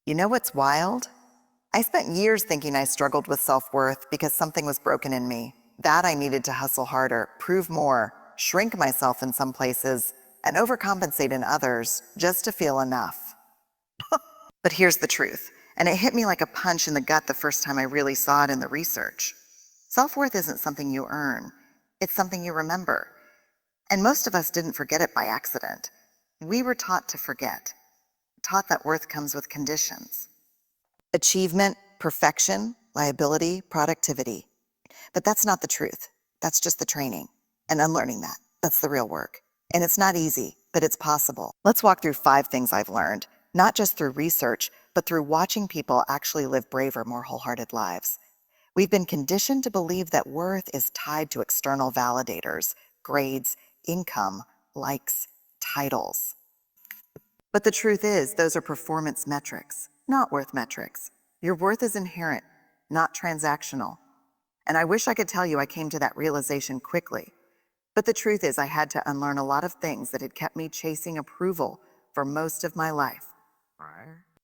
You know what's wild? I spent years thinking I struggled with self-worth because something was broken in me. That I needed to hustle harder, prove more, shrink myself in some places, and overcompensate in others just to feel enough. But here's the truth, and it hit me like a punch in the gut the first time I really saw it in the research. Self-worth isn't something you earn, it's something you remember. And most of us didn't forget it by accident. We were taught to forget, taught that worth comes with conditions. Achievement, perfection, liability, productivity. But that's not the truth. That's just the training. And unlearning that, that's the real work. And it's not easy, but it's possible. Let's walk through 5 things I've learned, not just through research, but through watching people actually live braver, more wholehearted lives. We've been conditioned to believe that worth is tied to external validators, grades, income, likes, titles. But the truth is, those are performance metrics, not worth metrics. Your worth is inherent, not transactional. And I wish I could tell you I came to that realization quickly. But the truth is, I had to unlearn a lot of things that had kept me chasing approval for most of my life.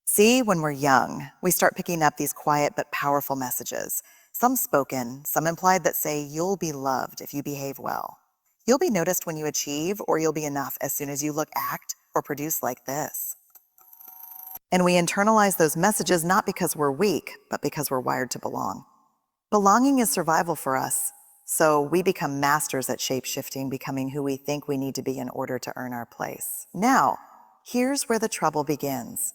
See, when we're young, we start picking up these quiet but powerful messages. Some spoken, some implied that say, you'll be loved if you behave well. You'll be noticed when you achieve, or you'll be enough as soon as you look, act, or produce like this. And we internalize those messages not because we're weak, but because we're wired to belong. Belonging is survival for us, so we become masters at shape-shifting, becoming who we think we need to be in order to earn our place. Now, here's where the trouble begins.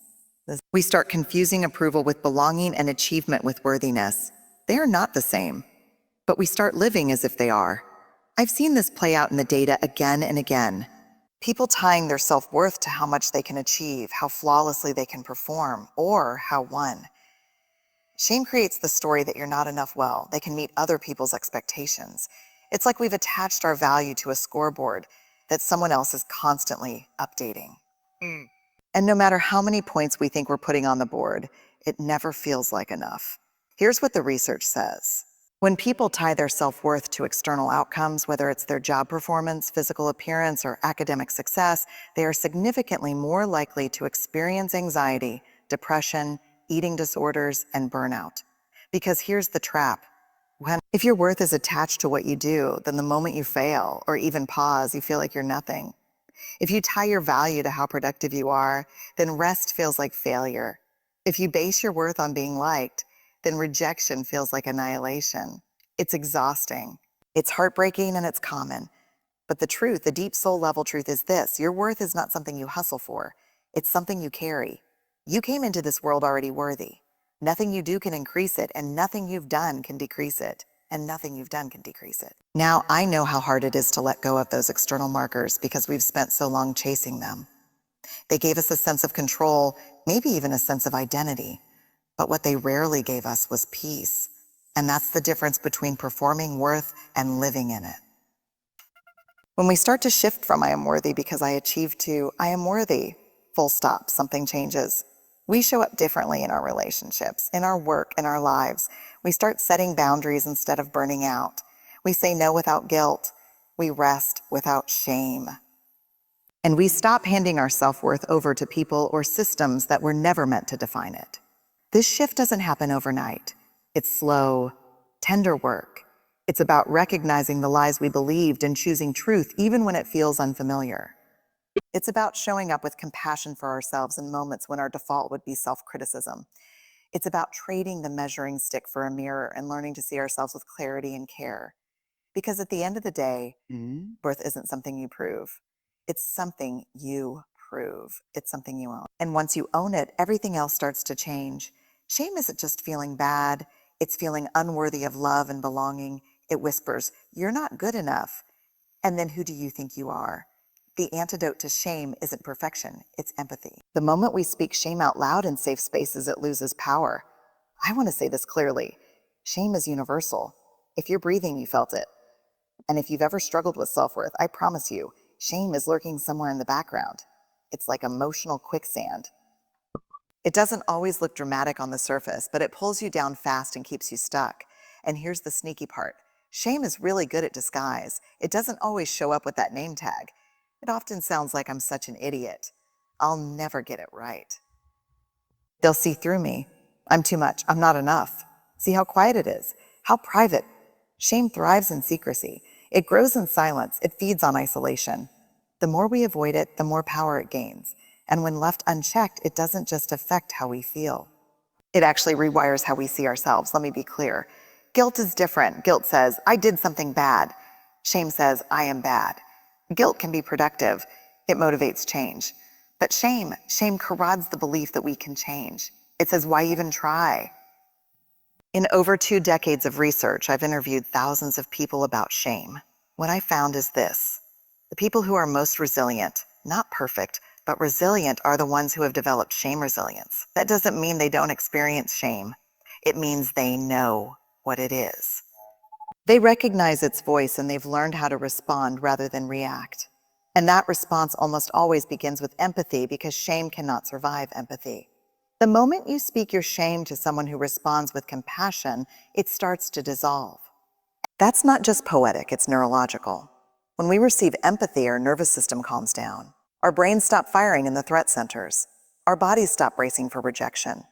We start confusing approval with belonging and achievement with worthiness. They are not the same, but we start living as if they are. I've seen this play out in the data again and again. People tying their self-worth to how much they can achieve, how flawlessly they can perform, or how one. Shame creates the story that you're not enough well, they can meet other people's expectations. It's like we've attached our value to a scoreboard that someone else is constantly updating. And no matter how many points we think we're putting on the board, it never feels like enough. Here's what the research says. When people tie their self-worth to external outcomes, whether it's their job performance, physical appearance, or academic success, they are significantly more likely to experience anxiety, depression, eating disorders, and burnout. Because here's the trap. If your worth is attached to what you do, then the moment you fail, or even pause, you feel like you're nothing. If you tie your value to how productive you are, then rest feels like failure. If you base your worth on being liked, then rejection feels like annihilation. It's exhausting. It's heartbreaking and it's common. But the truth, the deep soul level truth is this: your worth is not something you hustle for. It's something you carry. You came into this world already worthy. Nothing you do can increase it, and nothing you've done can decrease it. And nothing you've done can decrease it. Now, I know how hard it is to let go of those external markers because we've spent so long chasing them. They gave us a sense of control, maybe even a sense of identity. But what they rarely gave us was peace. And that's the difference between performing worth and living in it. When we start to shift from I am worthy because I achieved to I am worthy, full stop, something changes. We show up differently in our relationships, in our work, in our lives. We start setting boundaries instead of burning out. We say no without guilt. We rest without shame. And we stop handing our self-worth over to people or systems that were never meant to define it. This shift doesn't happen overnight. It's slow, tender work. It's about recognizing the lies we believed and choosing truth even when it feels unfamiliar. It's about showing up with compassion for ourselves in moments when our default would be self-criticism. It's about trading the measuring stick for a mirror and learning to see ourselves with clarity and care. Because at the end of the day, worth isn't something you prove. It's something you prove. It's something you own. And once you own it, everything else starts to change. Shame isn't just feeling bad. It's feeling unworthy of love and belonging. It whispers, you're not good enough. And then who do you think you are? The antidote to shame isn't perfection, it's empathy. The moment we speak shame out loud in safe spaces, it loses power. I want to say this clearly. Shame is universal. If you're breathing, you felt it. And if you've ever struggled with self-worth, I promise you, shame is lurking somewhere in the background. It's like emotional quicksand. It doesn't always look dramatic on the surface, but it pulls you down fast and keeps you stuck. And here's the sneaky part. Shame is really good at disguise. It doesn't always show up with that name tag. It often sounds like I'm such an idiot. I'll never get it right. They'll see through me. I'm too much. I'm not enough. See how quiet it is? How private. Shame thrives in secrecy. It grows in silence. It feeds on isolation. The more we avoid it, the more power it gains. And when left unchecked, it doesn't just affect how we feel. It actually rewires how we see ourselves. Let me be clear. Guilt is different. Guilt says, I did something bad. Shame says, I am bad. Guilt can be productive. It motivates change. But shame corrodes the belief that we can change. It says, why even try? In over 2 decades of research, I've interviewed thousands of people about shame. What I found is this. The people who are most resilient, not perfect, but resilient, are the ones who have developed shame resilience. That doesn't mean they don't experience shame. It means they know what it is. They recognize its voice and they've learned how to respond rather than react. And that response almost always begins with empathy because shame cannot survive empathy. The moment you speak your shame to someone who responds with compassion, it starts to dissolve. That's not just poetic, it's neurological. When we receive empathy, our nervous system calms down. Our brains stop firing in the threat centers. Our bodies stop bracing for rejection.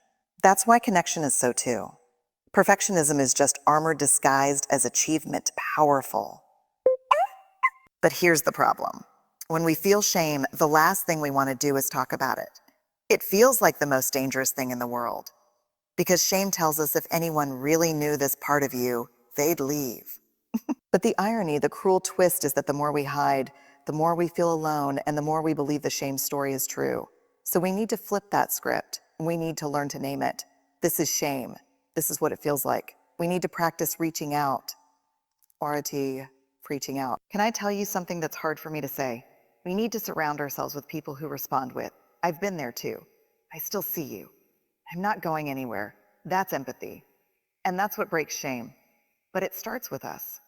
That's why connection is so too. Perfectionism is just armor disguised as achievement, powerful. But here's the problem. When we feel shame, the last thing we want to do is talk about it. It feels like the most dangerous thing in the world. Because shame tells us if anyone really knew this part of you, they'd leave. But the irony, the cruel twist is that the more we hide, the more we feel alone, and the more we believe the shame story is true. So we need to flip that script. We need to learn to name it. This is shame. This is what it feels like. We need to practice reaching out. RT, reaching out. Can I tell you something that's hard for me to say? We need to surround ourselves with people who respond with, I've been there too. I still see you. I'm not going anywhere. That's empathy. And that's what breaks shame. But it starts with us.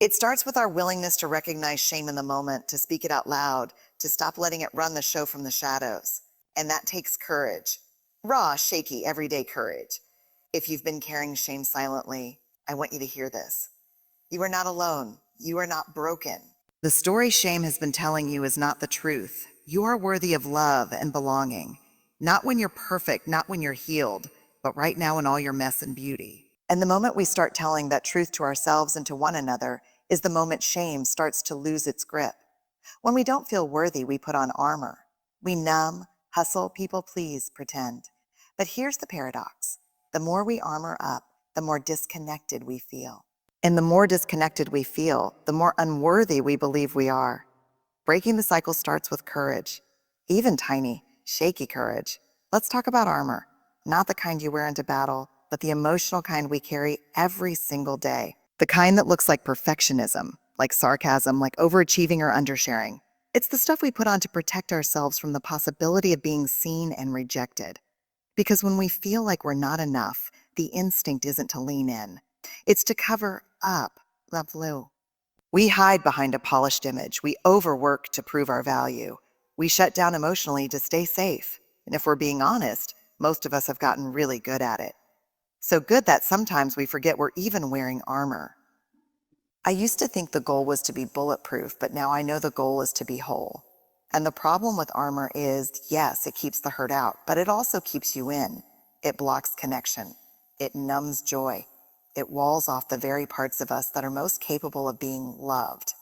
It starts with our willingness to recognize shame in the moment, to speak it out loud, to stop letting it run the show from the shadows. And that takes courage. Raw, shaky, everyday courage. If you've been carrying shame silently, I want you to hear this. You are not alone. You are not broken. The story shame has been telling you is not the truth. You are worthy of love and belonging. Not when you're perfect, not when you're healed, but right now in all your mess and beauty. And the moment we start telling that truth to ourselves and to one another is the moment shame starts to lose its grip. When we don't feel worthy, we put on armor. We numb, hustle, people please, pretend. But here's the paradox. The more we armor up, the more disconnected we feel. And the more disconnected we feel, the more unworthy we believe we are. Breaking the cycle starts with courage, even tiny, shaky courage. Let's talk about armor, not the kind you wear into battle, but the emotional kind we carry every single day. The kind that looks like perfectionism, like sarcasm, like overachieving or undersharing. It's the stuff we put on to protect ourselves from the possibility of being seen and rejected. Because when we feel like we're not enough, the instinct isn't to lean in. It's to cover up. La blue. We hide behind a polished image. We overwork to prove our value. We shut down emotionally to stay safe. And if we're being honest, most of us have gotten really good at it. So good that sometimes we forget we're even wearing armor. I used to think the goal was to be bulletproof, but now I know the goal is to be whole. And the problem with armor is, yes, it keeps the hurt out, but it also keeps you in. It blocks connection. It numbs joy. It walls off the very parts of us that are most capable of being loved.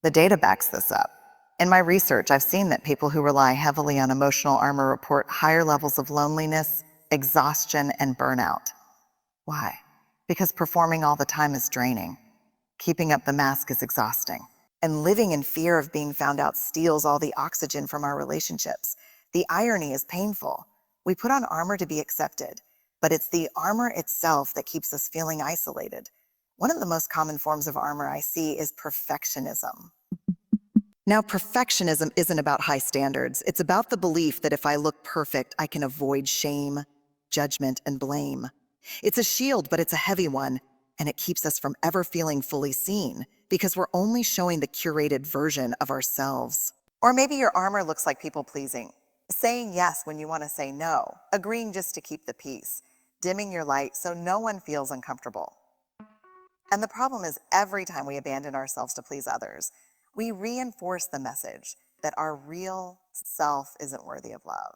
The data backs this up. In my research, I've seen that people who rely heavily on emotional armor report higher levels of loneliness, exhaustion, and burnout. Why? Because performing all the time is draining. Keeping up the mask is exhausting. And living in fear of being found out steals all the oxygen from our relationships. The irony is painful. We put on armor to be accepted, but it's the armor itself that keeps us feeling isolated. One of the most common forms of armor I see is perfectionism. Now, perfectionism isn't about high standards. It's about the belief that if I look perfect, I can avoid shame, judgment, and blame. It's a shield, but it's a heavy one, and it keeps us from ever feeling fully seen because we're only showing the curated version of ourselves. Or maybe your armor looks like people pleasing, saying yes when you want to say no, agreeing just to keep the peace, dimming your light so no one feels uncomfortable. And the problem is every time we abandon ourselves to please others, we reinforce the message. that our real self isn't worthy of love.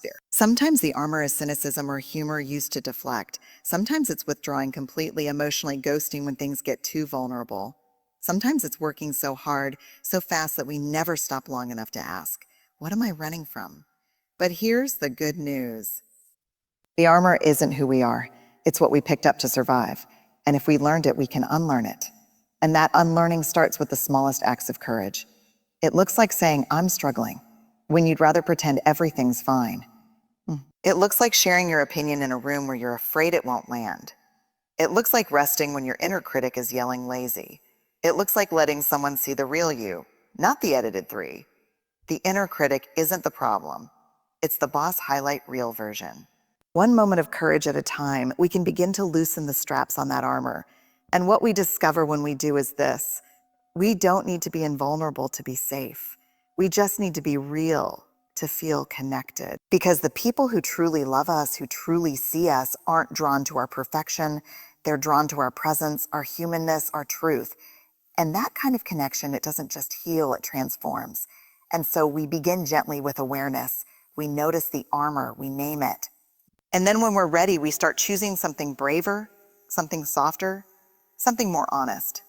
Fear. Sometimes the armor is cynicism or humor used to deflect. Sometimes it's withdrawing completely, emotionally ghosting when things get too vulnerable. Sometimes it's working so hard, so fast that we never stop long enough to ask, what am I running from? But here's the good news. The armor isn't who we are. It's what we picked up to survive. And if we learned it, we can unlearn it. And that unlearning starts with the smallest acts of courage. It looks like saying, I'm struggling, when you'd rather pretend everything's fine. It looks like sharing your opinion in a room where you're afraid it won't land. It looks like resting when your inner critic is yelling lazy. It looks like letting someone see the real you, not the edited 3. The inner critic isn't the problem. It's the boss highlight reel version. One moment of courage at a time, we can begin to loosen the straps on that armor. And what we discover when we do is this. We don't need to be invulnerable to be safe. We just need to be real to feel connected. Because the people who truly love us, who truly see us, aren't drawn to our perfection. They're drawn to our presence, our humanness, our truth. And that kind of connection, it doesn't just heal, it transforms. And so we begin gently with awareness. We notice the armor, we name it. And then when we're ready, we start choosing something braver, something softer, something more honest.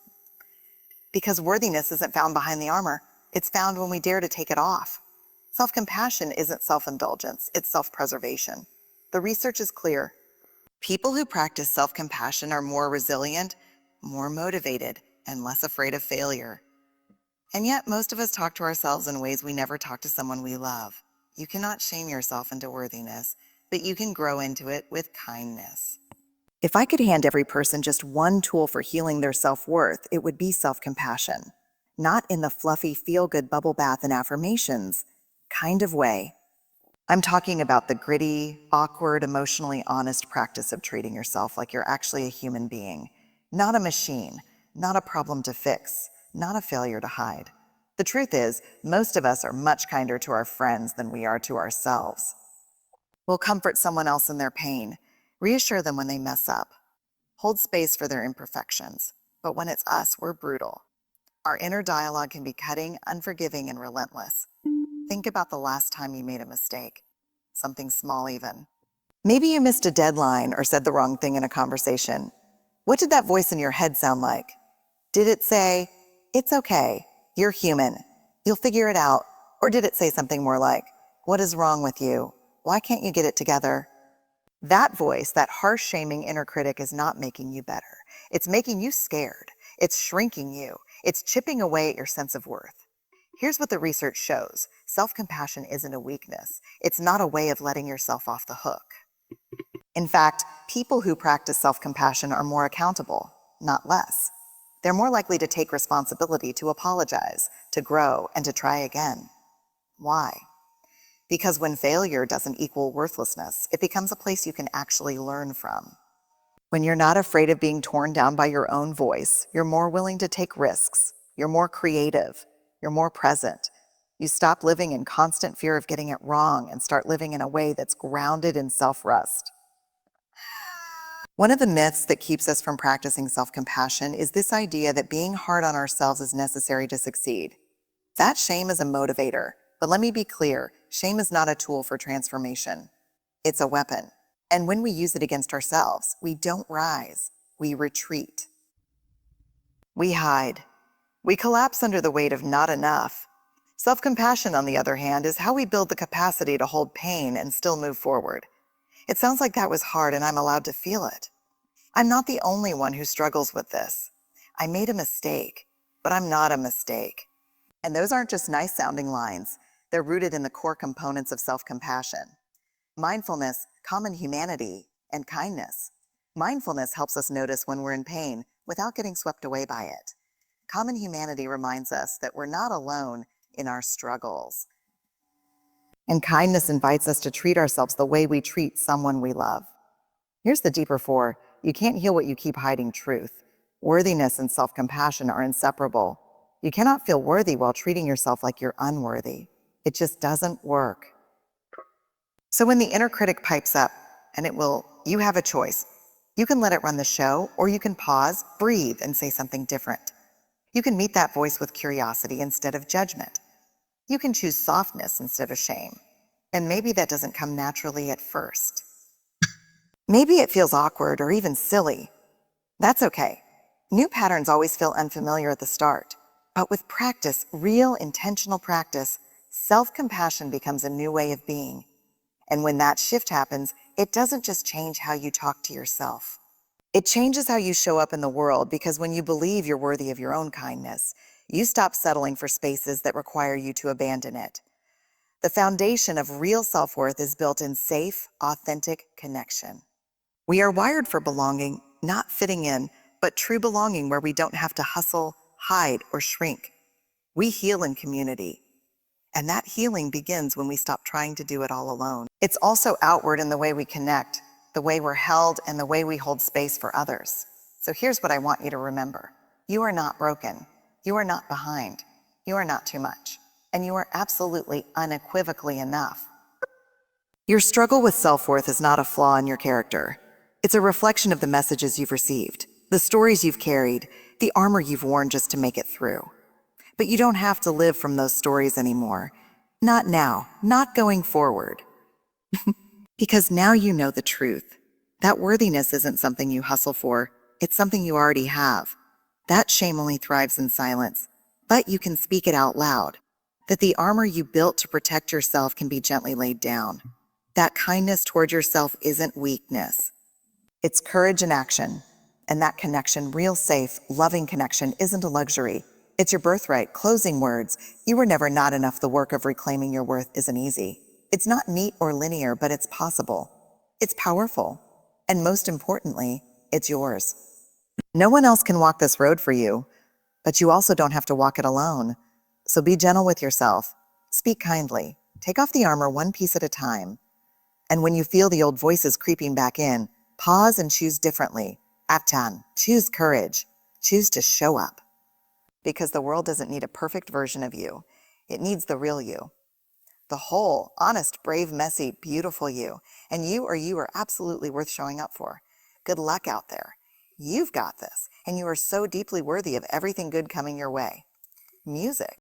Because worthiness isn't found behind the armor. It's found when we dare to take it off. Self-compassion isn't self-indulgence, it's self-preservation. The research is clear. People who practice self-compassion are more resilient, more motivated, and less afraid of failure. And yet, most of us talk to ourselves in ways we never talk to someone we love. You cannot shame yourself into worthiness, but you can grow into it with kindness. If I could hand every person just one tool for healing their self-worth, it would be self-compassion. Not in the fluffy, feel-good bubble bath and affirmations kind of way. I'm talking about the gritty, awkward, emotionally honest practice of treating yourself like you're actually a human being. Not a machine, not a problem to fix, not a failure to hide. The truth is, most of us are much kinder to our friends than we are to ourselves. We'll comfort someone else in their pain, reassure them when they mess up, hold space for their imperfections. But when it's us, we're brutal. Our inner dialogue can be cutting, unforgiving, and relentless. Think about the last time you made a mistake, something small even. Maybe you missed a deadline or said the wrong thing in a conversation. What did that voice in your head sound like? Did it say, it's okay, you're human, you'll figure it out? Or did it say something more like, what is wrong with you? Why can't you get it together? That voice, that harsh, shaming inner critic is not making you better. It's making you scared. It's shrinking you. It's chipping away at your sense of worth. Here's what the research shows. Self-compassion isn't a weakness. It's not a way of letting yourself off the hook. In fact, people who practice self-compassion are more accountable, not less. They're more likely to take responsibility, to apologize, to grow, and to try again. Why? Because when failure doesn't equal worthlessness, it becomes a place you can actually learn from. When you're not afraid of being torn down by your own voice, you're more willing to take risks. You're more creative. You're more present. You stop living in constant fear of getting it wrong and start living in a way that's grounded in self-trust. One of the myths that keeps us from practicing self-compassion is this idea that being hard on ourselves is necessary to succeed. That shame is a motivator, but let me be clear, shame is not a tool for transformation. It's a weapon. And when we use it against ourselves, we don't rise, we retreat. We hide. We collapse under the weight of not enough. Self-compassion, on the other hand, is how we build the capacity to hold pain and still move forward. It sounds like that was hard and I'm allowed to feel it. I'm not the only one who struggles with this. I made a mistake, but I'm not a mistake. And those aren't just nice sounding lines. They're rooted in the core components of self-compassion. Mindfulness, common humanity, and kindness. Mindfulness helps us notice when we're in pain without getting swept away by it. Common humanity reminds us that we're not alone in our struggles. And kindness invites us to treat ourselves the way we treat someone we love. Here's the deeper four. You can't heal what you keep hiding truth. Worthiness and self-compassion are inseparable. You cannot feel worthy while treating yourself like you're unworthy. It just doesn't work. So when the inner critic pipes up, and you have a choice. You can let it run the show, or you can pause, breathe, and say something different. You can meet that voice with curiosity instead of judgment. You can choose softness instead of shame. And maybe that doesn't come naturally at first. Maybe it feels awkward or even silly. That's okay. New patterns always feel unfamiliar at the start. But with practice, real intentional practice, self-compassion becomes a new way of being. And when that shift happens, it doesn't just change how you talk to yourself. It changes how you show up in the world, because when you believe you're worthy of your own kindness, you stop settling for spaces that require you to abandon it. The foundation of real self-worth is built in safe, authentic connection. We are wired for belonging, not fitting in, but true belonging where we don't have to hustle, hide, or shrink. We heal in community. And that healing begins when we stop trying to do it all alone. It's also outward in the way we connect, the way we're held, and the way we hold space for others. So here's what I want you to remember. You are not broken. You are not behind. You are not too much. And you are absolutely unequivocally enough. Your struggle with self-worth is not a flaw in your character. It's a reflection of the messages you've received, the stories you've carried, the armor you've worn just to make it through. But you don't have to live from those stories anymore. Not now, not going forward. Because now you know the truth. That worthiness isn't something you hustle for, it's something you already have. That shame only thrives in silence, but you can speak it out loud. That the armor you built to protect yourself can be gently laid down. That kindness toward yourself isn't weakness. It's courage in action. And that connection, real safe, loving connection, isn't a luxury. It's your birthright. Closing words. You were never not enough. The work of reclaiming your worth isn't easy. It's not neat or linear, but it's possible. It's powerful. And most importantly, it's yours. No one else can walk this road for you, but you also don't have to walk it alone. So be gentle with yourself. Speak kindly. Take off the armor one piece at a time. And when you feel the old voices creeping back in, pause and choose differently. Aptan, choose courage. Choose to show up. Because the world doesn't need a perfect version of you. It needs the real you. The whole, honest, brave, messy, beautiful you. And you are absolutely worth showing up for. Good luck out there. You've got this. And you are so deeply worthy of everything good coming your way. Music.